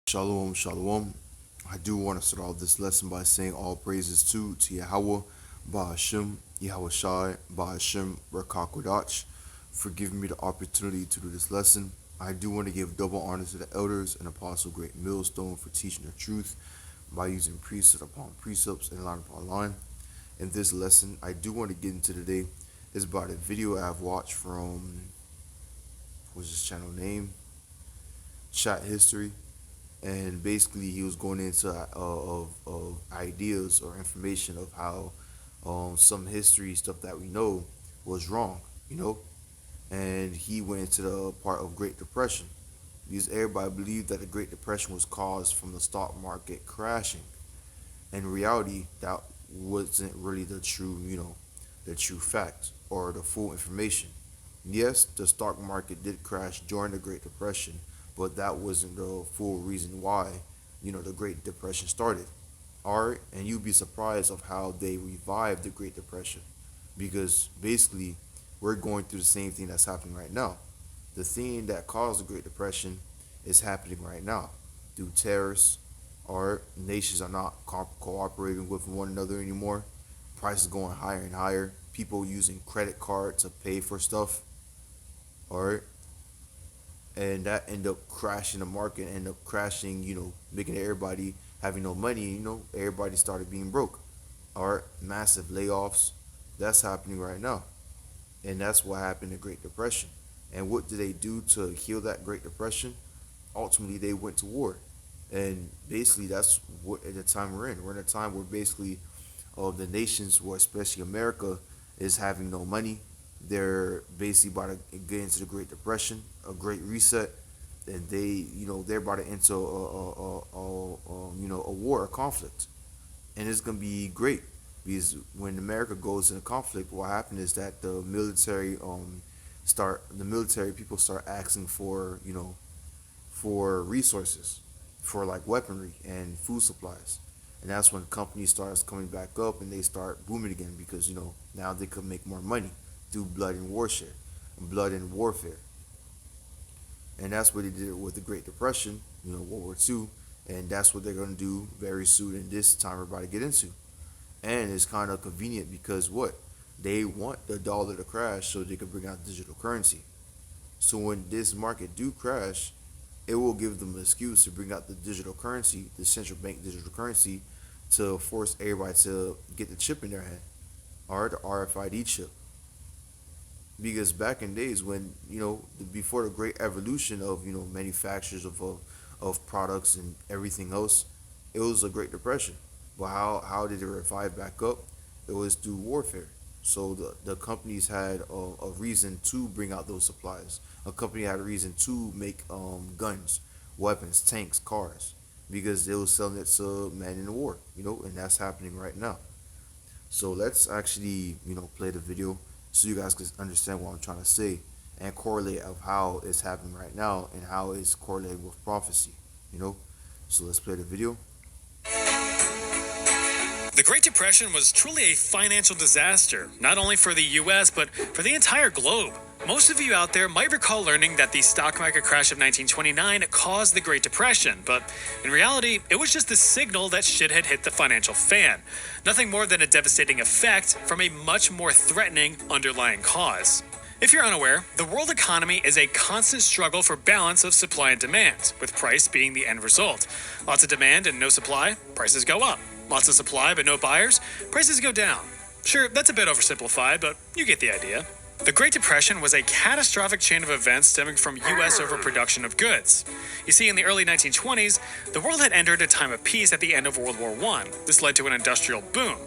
Shalom, shalom. I do want to start off this lesson by saying all praises to Yahawah, BAHASHAM, YAHAWASHI, BAHASHAM, RAWCHAA QADASH, for giving me the opportunity to do this lesson. I do want to give double honor to the elders and Apostle GREATMILLSTONE for teaching the truth by using precept upon precepts and line upon line. In this lesson, I do want to get into today is about a video I've watched from, what's his channel name? Chat History. And basically he was going into of ideas or information of how some history stuff that we know was wrong, and he went into the part of Great Depression because everybody believed that the Great Depression was caused from the stock market crashing. In reality, that wasn't really the true fact or the full information. Yes, the stock market did crash during the Great Depression, but that wasn't the full reason why, the Great Depression started. All right, and you'd be surprised of how they revived the Great Depression, because basically we're going through the same thing that's happening right now. The thing that caused the Great Depression is happening right now through terrorists. Our nations are not cooperating with one another anymore. Prices going higher and higher. People using credit card to pay for stuff. All right, and that end up crashing the market, end up crashing, making everybody having no money, everybody started being broke. All right, massive layoffs. That's happening right now. And that's what happened in the Great Depression. And what did they do to heal that Great Depression? Ultimately, they went to war. And basically, that's what at the time we're in. We're in a time where basically the nations, where especially America, is having no money. They're basically about to get into the Great Depression, a Great Reset, and they're about to enter a war, a conflict, and it's gonna be great because when America goes in a conflict, what happened is that the military people start asking for for resources, for like weaponry and food supplies, and that's when companies starts coming back up and they start booming again because now they could make more money through blood and warfare. And that's what they did with the Great Depression, World War II, and that's what they're going to do very soon in this time we're about to get into. And it's kind of convenient because what? They want the dollar to crash so they can bring out digital currency. So when this market do crash, it will give them an excuse to bring out the digital currency, the central bank digital currency, to force everybody to get the chip in their hand, or the RFID chip. Because back in days when before the great evolution of manufacturers of products and everything else, it was a Great Depression. But how did it revive back up? It was through warfare. So the companies had a reason to bring out those supplies. A company had a reason to make guns, weapons, tanks, cars, because they were selling it to men in the war, and that's happening right now. So let's actually play the video so you guys can understand what I'm trying to say and correlate of how it's happening right now and how it's correlating with prophecy. So let's play the video. The Great Depression was truly a financial disaster, not only for the US, but for the entire globe. Most of you out there might recall learning that the stock market crash of 1929 caused the Great Depression, but in reality, it was just the signal that shit had hit the financial fan. Nothing more than a devastating effect from a much more threatening underlying cause. If you're unaware, the world economy is a constant struggle for balance of supply and demand, with price being the end result. Lots of demand and no supply, prices go up. Lots of supply but no buyers, prices go down. Sure, that's a bit oversimplified, but you get the idea. The Great Depression was a catastrophic chain of events stemming from U.S. overproduction of goods. You see, in the early 1920s, the world had entered a time of peace at the end of World War I. This led to an industrial boom,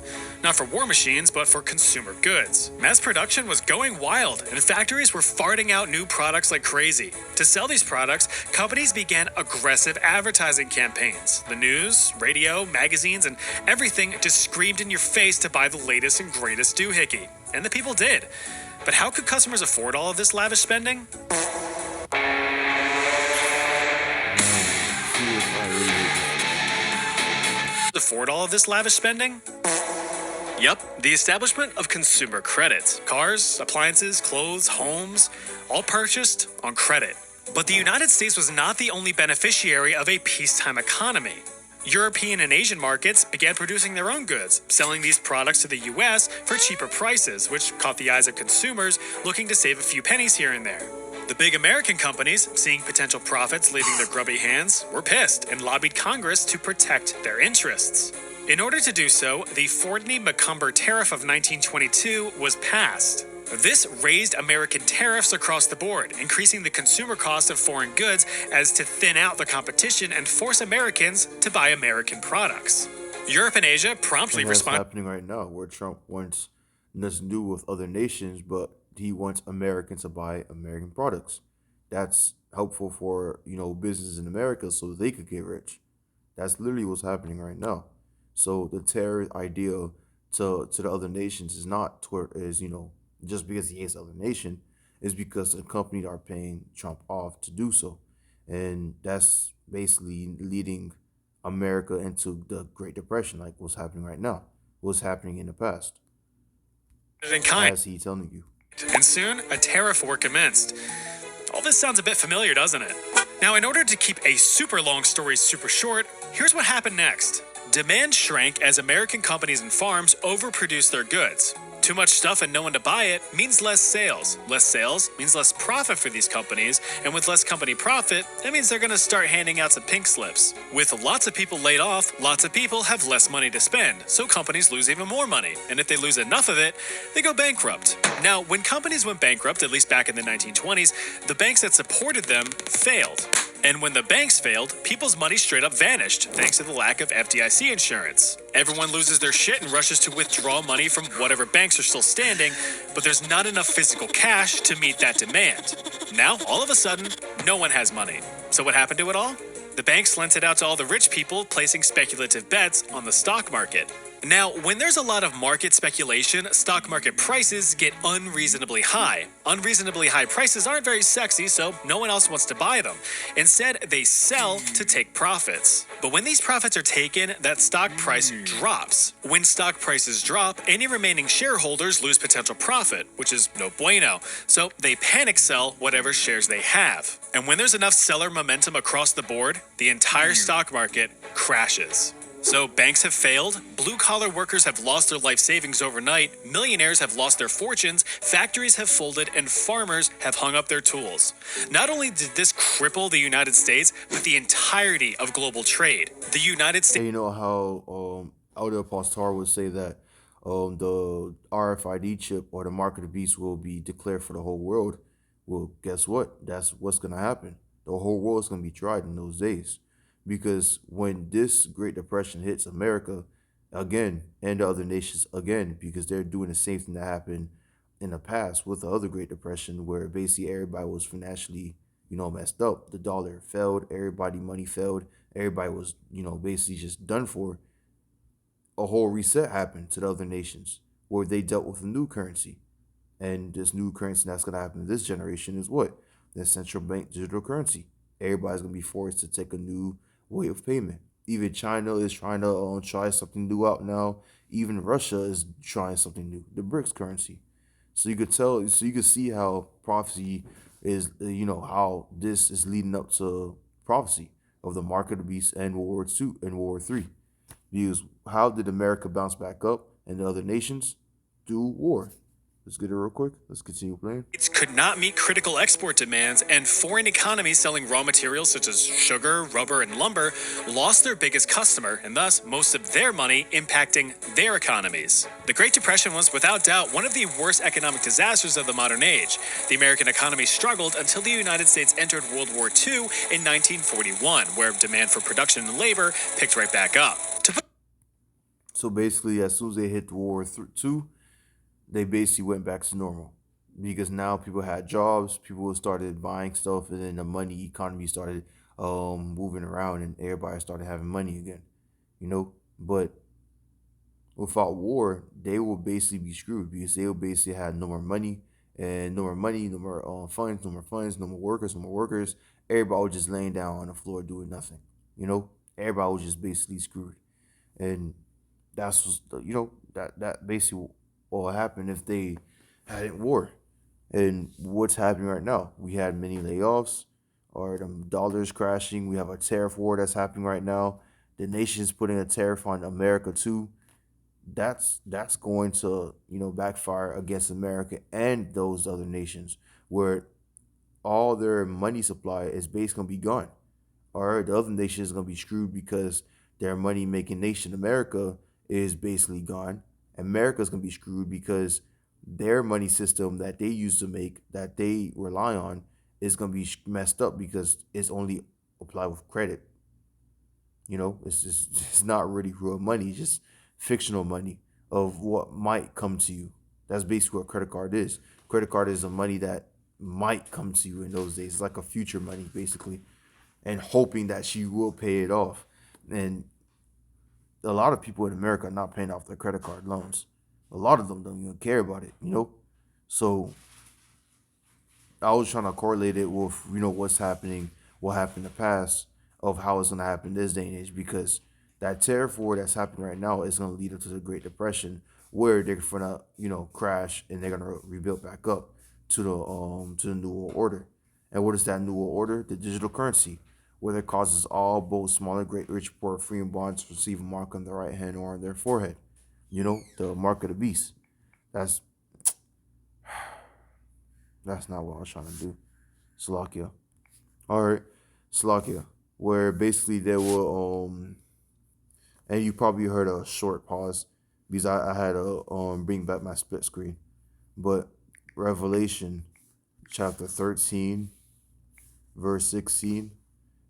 not for war machines, but for consumer goods. Mass production was going wild, and factories were farting out new products like crazy. To sell these products, companies began aggressive advertising campaigns. The news, radio, magazines, and everything just screamed in your face to buy the latest and greatest doohickey. And the people did. But how could customers afford all of this lavish spending? Afford all of this lavish spending? Yep, the establishment of consumer credit. Cars, appliances, clothes, homes, all purchased on credit. But the United States was not the only beneficiary of a peacetime economy. European and Asian markets began producing their own goods, selling these products to the US for cheaper prices, which caught the eyes of consumers looking to save a few pennies here and there. The big American companies, seeing potential profits leaving their grubby hands, were pissed and lobbied Congress to protect their interests. In order to do so, the Fordney-McCumber Tariff of 1922 was passed. This raised American tariffs across the board, increasing the consumer cost of foreign goods as to thin out the competition and force Americans to buy American products. Europe and Asia promptly And that's responded. happening right now, where Trump wants nothing to do with other nations, but he wants Americans to buy American products. That's helpful for businesses in America so they could get rich. That's literally what's happening right now. So the terror idea to the other nations is not toward is just because he hates the other nation, is because the company are paying Trump off to do so, and that's basically leading America into the Great Depression, like what's happening right now, what's happening in the past, In kind, as he telling you. and soon a tariff war commenced. All this sounds a bit familiar, doesn't it? Now, in order to keep a super long story super short, here's what happened next. Demand shrank as American companies and farms overproduced their goods. Too much stuff and no one to buy it means less sales. Less sales means less profit for these companies, and with less company profit, that means they're going to start handing out some pink slips. With lots of people laid off, lots of people have less money to spend, so companies lose even more money. And if they lose enough of it, they go bankrupt. Now, when companies went bankrupt, at least back in the 1920s, the banks that supported them failed. And when the banks failed, people's money straight up vanished thanks to the lack of FDIC insurance. Everyone loses their shit and rushes to withdraw money from whatever banks are still standing, but there's not enough physical cash to meet that demand. Now, all of a sudden, no one has money. So what happened to it all? The banks lent it out to all the rich people, placing speculative bets on the stock market. Now, when there's a lot of market speculation, stock market prices get unreasonably high. Unreasonably high prices aren't very sexy, so no one else wants to buy them. Instead, they sell to take profits. But when these profits are taken, that stock price drops. When stock prices drop, any remaining shareholders lose potential profit, which is no bueno. So they panic sell whatever shares they have. And when there's enough seller momentum across the board, the entire stock market crashes. So banks have failed, blue-collar workers have lost their life savings overnight, millionaires have lost their fortunes, factories have folded, and farmers have hung up their tools. Not only did this cripple the United States, but the entirety of global trade. The United And States. you know how Elder Apostar would say that the RFID chip or the mark of the beast will be declared for the whole world. Well, guess what? That's what's gonna happen. The whole world is gonna be tried in those days, because when this Great Depression hits America again and the other nations again, because they're doing the same thing that happened in the past with the other Great Depression, where basically everybody was financially, messed up. The dollar failed, everybody money failed, everybody was, basically just done for. A whole reset happened to the other nations where they dealt with a new currency. And this new currency that's going to happen in this generation is what? The central bank digital currency. Everybody's going to be forced to take a new way of payment. Even China is trying to try something new out now. Even Russia is trying something new, the BRICS currency. So you could see how prophecy is, how this is leading up to prophecy of the mark of the beast and World War II and World War III. Because how did America bounce back up and the other nations? Through war. Let's get it real quick. Let's continue playing. Could not meet critical export demands, and foreign economies selling raw materials such as sugar, rubber, and lumber lost their biggest customer, and thus most of their money, impacting their economies. The Great Depression was without doubt one of the worst economic disasters of the modern age. The American economy struggled until the United States entered World War II in 1941, where demand for production and labor picked right back up. So basically, as soon as they hit World War II, they basically went back to normal, because now people had jobs, people started buying stuff, and then the money economy started moving around, and everybody started having money again, But without war, they will basically be screwed, because they will basically have no more money, and no more money, no more funds, no more funds, no more workers, no more workers. Everybody was just laying down on the floor doing nothing, Everybody was just basically screwed, and that's that basically what happened if they hadn't war. And what's happening right now? We had many layoffs. or the dollars crashing. We have a tariff war that's happening right now. The nation's putting a tariff on America too. That's going to backfire against America and those other nations where all their money supply is basically gonna be gone. Or the other nation is gonna be screwed because their money making nation, America, is basically gone. America's gonna be screwed because their money system that they used to make, that they rely on, is gonna be messed up because it's only applied with credit. It's just it's not really real money, it's just fictional money of what might come to you. That's basically what a credit card is. Credit card is the money that might come to you in those days. It's like a future money, basically, and hoping that she will pay it off. And a lot of people in America are not paying off their credit card loans. A lot of them don't even care about it. So I was trying to correlate it with what's happening, what happened in the past, of how it's gonna happen this day and age, because that tariff war that's happening right now is gonna lead up to the Great Depression, where they're gonna crash and they're gonna rebuild back up to the New World Order. And what is that New World Order? The digital currency, where it causes all, both small and great, rich, poor, free, and bonds to receive a mark on their right hand or on their forehead. The mark of the beast. That's that's not what I was trying to do. Slovakia. All right, Slovakia, where basically they will and you probably heard a short pause because I had to bring back my split screen, but Revelation chapter 13 verse 16,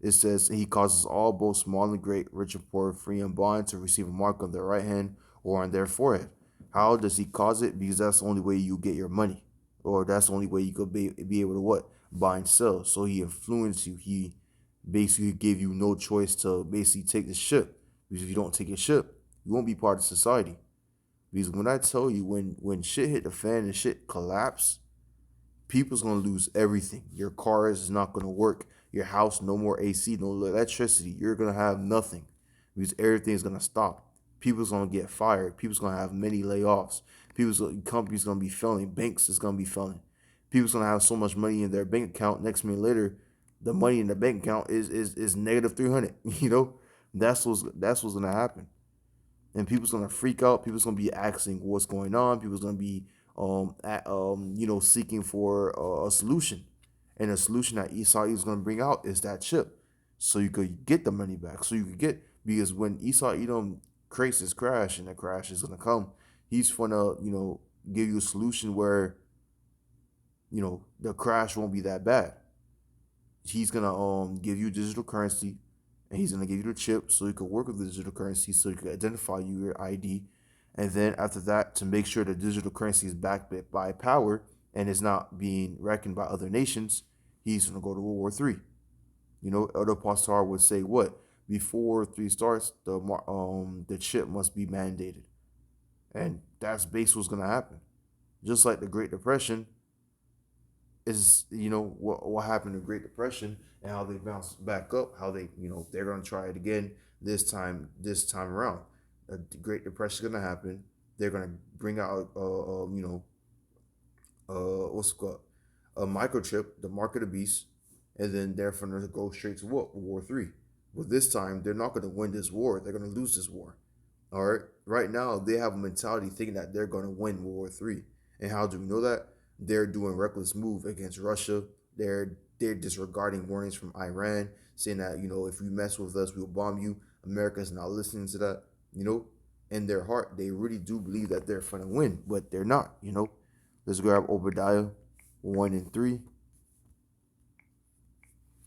it says, he causes all, both small and great, rich and poor, free and bond, to receive a mark on their right hand or on their forehead. How does he cause it? Because that's the only way you get your money, or that's the only way you could be able to what? Buy and sell. So he influenced you. He basically gave you no choice to basically take the ship. Because if you don't take a ship, you won't be part of society. Because when I tell you, when shit hit the fan and shit collapse, people's gonna lose everything. Your car is not gonna work. Your house, no more AC, no electricity. You're gonna have nothing because everything's gonna stop. People's gonna get fired. People's gonna have many layoffs. Companies gonna be failing. Banks is gonna be failing. People's gonna have so much money in their bank account. Next minute later, the money in the bank account is negative 300. That's what's gonna happen, and people's gonna freak out. People's gonna be asking what's going on. People's gonna be seeking for a solution, and a solution that Esau is gonna bring out is that chip, so you could get the money back. So you could get, because when Esau Edom creates his crash, and the crash is gonna come, he's gonna give you a solution where the crash won't be that bad. He's gonna give you digital currency, and he's gonna give you the chip so you can work with the digital currency, so you can identify you, your ID, and then after that, to make sure the digital currency is backed by power and is not being reckoned by other nations, he's gonna go to World War III. Elder Pastor would say what? Before three starts, the chip must be mandated, and that's basically what's gonna happen. Just like the Great Depression, is what happened in the Great Depression and how they bounced back up, how they're gonna try it again this time around. The Great Depression is gonna happen. They're gonna bring out what's it called, a microchip, the mark of the beast, and then they're gonna go straight to what? War Three. But this time they're not gonna win this war. They're gonna lose this war. All right. Right now they have a mentality thinking that they're gonna win World War Three. And how do we know that? They're doing reckless move against Russia. They're disregarding warnings from Iran, saying that if you mess with us, we'll bomb you. America's not listening to that. In their heart, they really do believe that they're gonna win, but they're not. Let's grab Obadiah 1:3.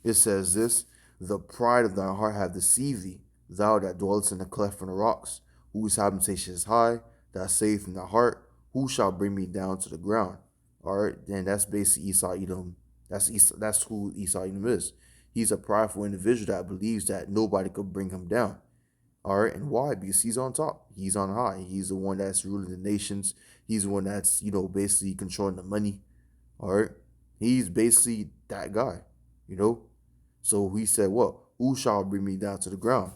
It says this: the pride of thy heart hath deceived thee, thou that dwellest in the cleft of the rocks, whose habitation is high, that saith in thy heart, who shall bring me down to the ground? All right, then that's basically Esau Edom. That's who Esau Edom is. He's a prideful individual that believes that nobody could bring him down. All right, and why? Because he's on top. He's on high. He's the one that's ruling the nations. He's the one that's basically controlling the money. All right, he's basically that guy. So he said, "What? Who shall bring me down to the ground?"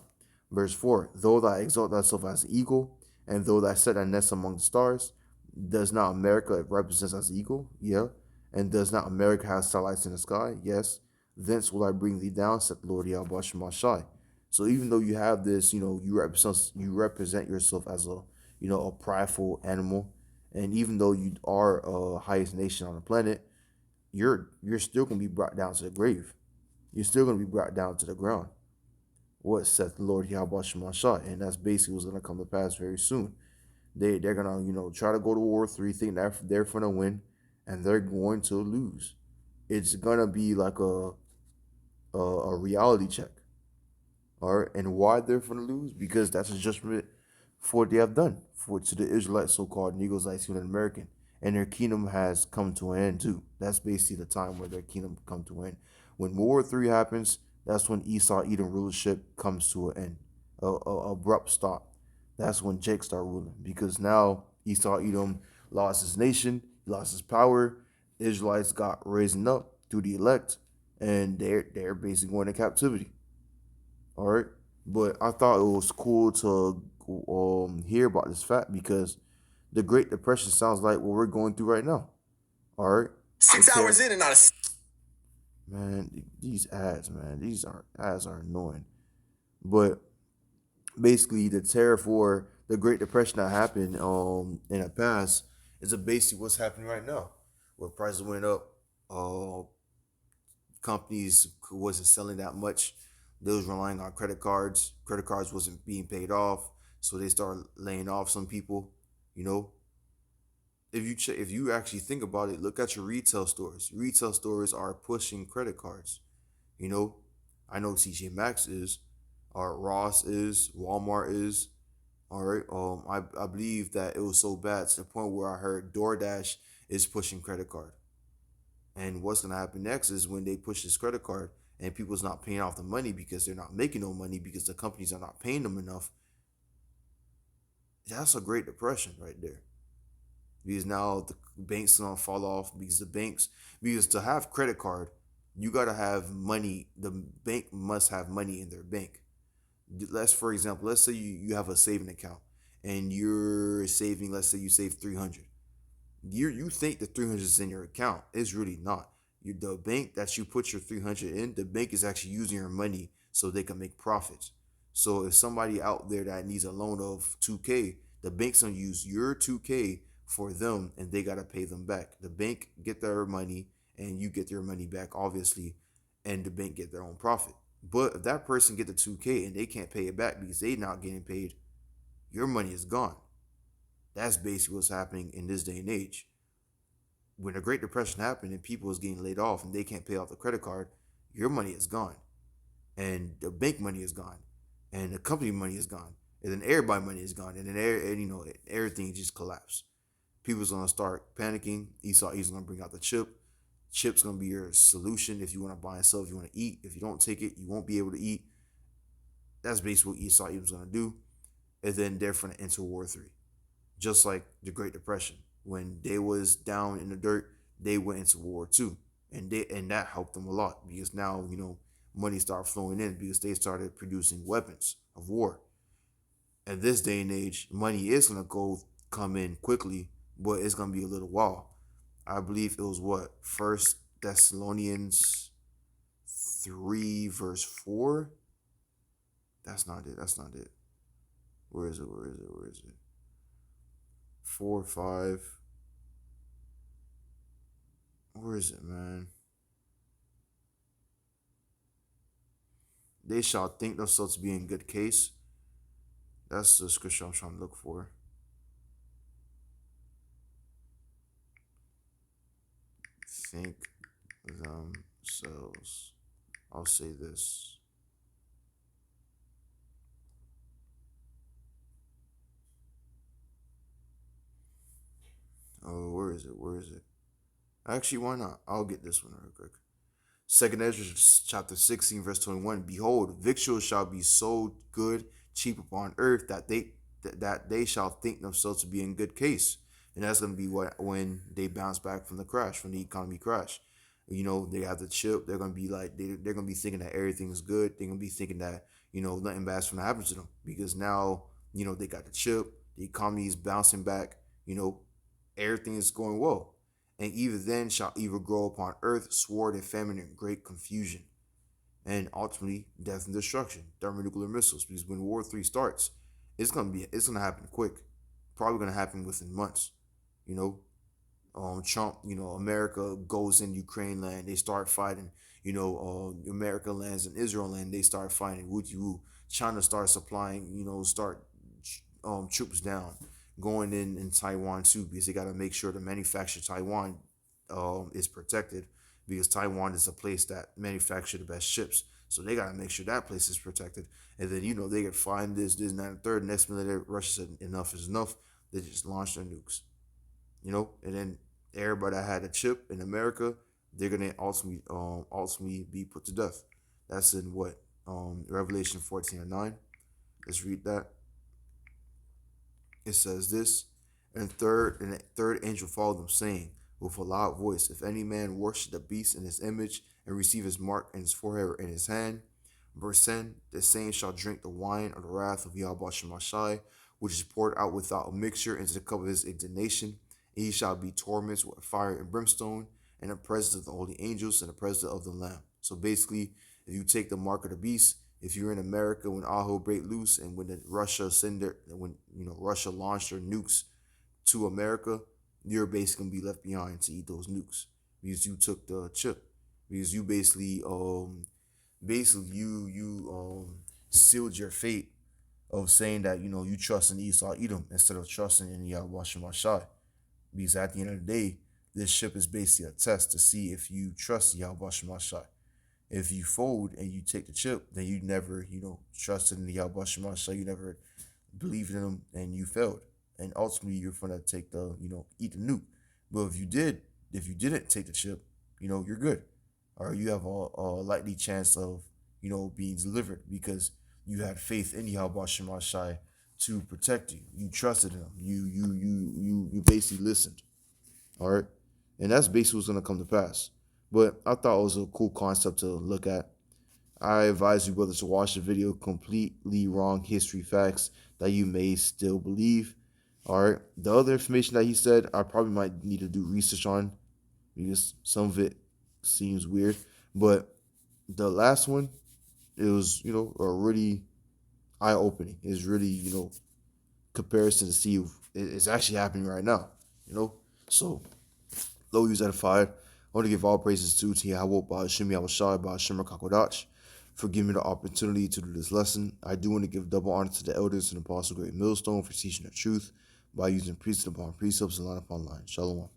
Verse 4: though thou exalt thyself as an eagle, and though thou set thy nest among the stars, does not America represent as eagle? Yeah. And does not America have satellites in the sky? Yes. thence will I bring thee down, said the Lord Yahweh Shai. So even though you have this, you represent yourself as a prideful animal, and even though you are highest nation on the planet, you're still gonna be brought down to the grave. You're still gonna be brought down to the ground. What saith the Lord Yahweh Shai, and that's basically what's gonna come to pass very soon. They're gonna try to go to War 3, think that they're gonna win, and they're going to lose. It's gonna be like a reality check. All right, and why they're gonna lose? Because that's a judgment for what they have done for to the Israelites, so-called Negroes, like Cuban American, and their kingdom has come to an end too. That's basically the time where their kingdom come to an end. When War 3 happens, that's when Esau Edom rulership comes to an end, a abrupt stop. That's when Jake start ruling, because now Esau Edom lost his nation, he lost his power. The Israelites got risen up through the elect, and they're basically going to captivity. All right, but I thought it was cool to hear about this fact, because the Great Depression sounds like what we're going through right now. All right, 6 hours in and not a man. These ads, man, ads are annoying. But basically, the terror for the Great Depression that happened in the past is basically what's happening right now, where prices went up. Companies wasn't selling that much. They was relying on credit cards. Credit cards wasn't being paid off, so they started laying off some people. You know, if you actually think about it, look at your retail stores. Retail stores are pushing credit cards. You know, I know TJ Maxx is, or Ross is, Walmart is. All right. I believe that it was so bad to the point where I heard DoorDash is pushing credit card. And what's gonna happen next is when they push this credit card and people's not paying off the money because they're not making no money because the companies are not paying them enough. That's a Great Depression right there. Because now the banks gonna fall off, because to have credit card, you gotta have money. The bank must have money in their bank. For example, let's say you have a saving account and you're saving, let's say you save 300. You think the 300 is in your account. It's really not. The bank that you put your 300 in, the bank is actually using your money so they can make profits. So if somebody out there that needs a loan of 2K, the bank's gonna use your 2K for them, and they gotta pay them back. The bank get their money and you get your money back, obviously, and the bank get their own profit. But if that person get the 2K and they can't pay it back because they not getting paid, your money is gone. That's basically what's happening in this day and age. When the Great Depression happened and people was getting laid off and they can't pay off the credit card, your money is gone, and the bank money is gone, and the company money is gone, and then everybody money is gone, and then everything just collapsed. People's gonna start panicking. Esau's gonna bring out the chip. Chip's gonna be your solution if you want to buy and sell, if you want to eat. If you don't take it, you won't be able to eat. That's basically what Esau was gonna do, and then they're gonna enter War 3, just like the Great Depression. When they was down in the dirt, they went into War 2, and that helped them a lot, because now money started flowing in because they started producing weapons of war. In this day and age, money is gonna come in quickly, but it's gonna be a little while. I believe it was what, First Thessalonians 3 verse 4. That's not it. That's not it. Where is it? Where is it? Where is it? 4, 5. Where is it, man? They shall think themselves to be in good case. That's the scripture I'm trying to look for. Think themselves. I'll say this. Oh, where is it? Where is it? Actually, why not? I'll get this one real quick. 2nd Ezra chapter 16, verse 21. Behold, victuals shall be sold good, cheap upon earth, that they shall think themselves to be in good case. And that's gonna be when they bounce back from the crash, from the economy crash. They have the chip. They're gonna be like they're gonna be thinking that everything's good. They're gonna be thinking that nothing bad's gonna happen to them, because now they got the chip. The economy is bouncing back. Everything is going well. And even then shall evil grow upon earth, sword and famine and great confusion, and ultimately death and destruction, thermonuclear missiles. Because when War 3 starts, it's gonna happen quick, probably gonna happen within months. You know, Trump, America goes in Ukraine land, they start fighting. America lands in Israel land, they start fighting. Wooty woo. China starts supplying, start troops down, going in Taiwan too, because they got to make sure the manufactured Taiwan is protected, because Taiwan is a place that manufacture the best chips. So they got to make sure that place is protected. And then, they could find this, and that, and third. Next minute, Russia said enough is enough. They just launched their nukes, and then everybody that had a chip in America, they're gonna ultimately be put to death. That's in what Revelation 14:9. Let's read that. It says this, and the third angel followed them, saying with a loud voice, if any man worship the beast in his image and receive his mark in his forehead or in his hand, verse 10, the same shall drink the wine of the wrath of YAHAWASHI, which is poured out without a mixture into the cup of his indignation. And he shall be tormented with fire and brimstone, in the presence of the holy angels, and the presence of the Lamb. So basically, if you take the mark of the beast, if you're in America when all hell break loose, and when Russia launched their nukes to America, you're basically gonna be left behind to eat those nukes, because you took the chip, because you basically you sealed your fate of saying that you trust in Esau Edom instead of trusting in YAHAWASHI. Because at the end of the day, this ship is basically a test to see if you trust YAHAWASHI. If you fold and you take the chip, then you never, trusted in the YAHAWASHI. You never believed in him, and you failed. And ultimately, you're gonna take eat the nuke. But if you didn't take the chip, you're good, or you have a likely chance of, being delivered, because you had faith in YAHAWASHI to protect you. You trusted him. You basically listened. All right, and that's basically what's gonna come to pass. But I thought it was a cool concept to look at. I advise you, brothers, to watch the video. Completely wrong history facts that you may still believe. All right, the other information that he said, I probably might need to do research on, because some of it seems weird. But the last one, it was a really eye opening. It's really comparison to see if it's actually happening right now. So low use out of 5. I want to give all praises to YAHAWAH, BAHASHAM, YAHAWASHI, BAHASHAM, RAWCHAA, for giving me the opportunity to do this lesson. I do want to give double honor to the elders and Apostle GREATMILLSTONE for teaching the truth by using precept upon precepts and line upon line. Shalom.